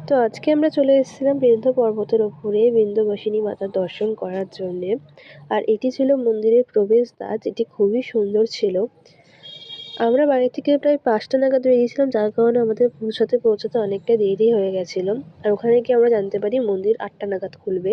তো আজকে আমরা চলে এসেছিলাম বিন্ধ্য পর্বতের ওপরে বিন্ধ্যবাসিনী মাতার দর্শন করার জন্যে। আর এটি ছিল মন্দিরের প্রবেশদ্বার, যেটি খুবই সুন্দর ছিল। আমরা বাড়ি থেকে প্রায় ৫টা নাগাদ বেরিয়েছিলাম, যার কারণে আমাদের পৌঁছাতে অনেকটা দেরি হয়ে গেছিল। আর ওখানে গিয়ে আমরা জানতে পারি মন্দির ৮টা নাগাদ খুলবে।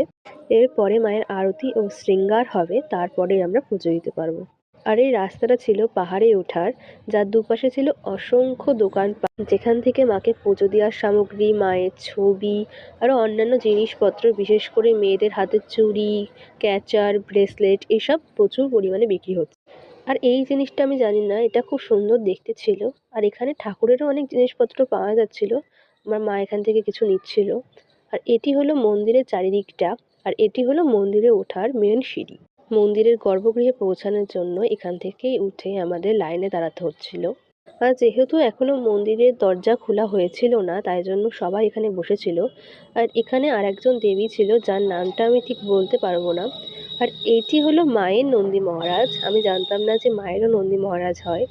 এরপরে মায়ের আরতি ও শৃঙ্গার হবে, তারপরেই আমরা পুজো দিতে পারবো। আর এই রাস্তাটা ছিল পাহাড়ে ওঠার, যার দুপাশে ছিল অসংখ্য দোকানপাট, যেখান থেকে মাকে পুজো দেওয়ার সামগ্রী, মায়ের ছবি, আরও অন্যান্য জিনিসপত্র, বিশেষ করে মেয়েদের হাতের চুড়ি, ক্যাচার, ব্রেসলেট এসব প্রচুর পরিমাণে বিক্রি হচ্ছে। আর এই জিনিসটা আমি জানি না, এটা খুব সুন্দর দেখতে ছিল। আর এখানে ঠাকুরেরও অনেক জিনিসপত্র পাওয়া যাচ্ছিল। আমার মা এখান থেকে কিছু নিচ্ছিল। আর এটি হলো মন্দিরের চারিদিকটা। আর এটি হলো মন্দিরে ওঠার মেন সিঁড়ি। মন্দিরের গর্ভগৃহে পৌঁছানোর জন্য এখান থেকেই উঠে আমাদের লাইনে দাঁড়াতে হচ্ছিল। আর যেহেতু এখনো মন্দিরের দরজা খোলা হয়েছিল না, তাই জন্য সবাই এখানে বসেছিল। আর এখানে আরেকজন দেবী ছিল, যার নামটা আমি ঠিক বলতে পারবো না। আর এইটি হলো মায়ের নন্দী মহারাজ। আমি জানতাম না যে মায়েরও নন্দী মহারাজ হয়।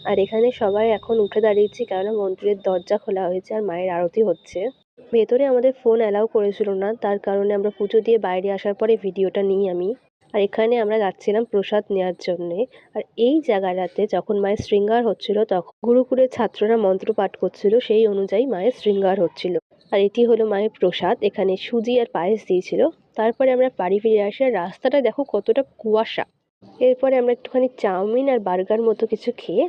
আর এখানে সবাই এখন উঠে দাঁড়িয়েছি, কেননা মন্দিরের দরজা খোলা হয়েছে আর মায়ের আরতি হচ্ছে। ভেতরে আমাদের ফোন অ্যালাউ করেছিল না, তার কারণে আমরা পুজো দিয়ে বাইরে আসার পরে ভিডিওটা নিই আমি। আর এখানে আমরা যাচ্ছিলাম প্রসাদ নেওয়ার জন্যে। আর এই জায়গাটাতে যখন মায়ের শৃঙ্গার হচ্ছিল, তখন গুরুকুলের ছাত্ররা মন্ত্র পাঠ করছিল, সেই অনুযায়ী মায়ের শৃঙ্গার হচ্ছিল। আর এটি হলো মায়ের প্রসাদ। এখানে সুজি আর পায়েস দিয়েছিল। তারপরে আমরা বাড়ি ফিরে আসি। আর রাস্তাটা দেখো কতটা কুয়াশা। এরপরে আমরা একটুখানি চাউমিন আর বার্গার মতো কিছু খেয়ে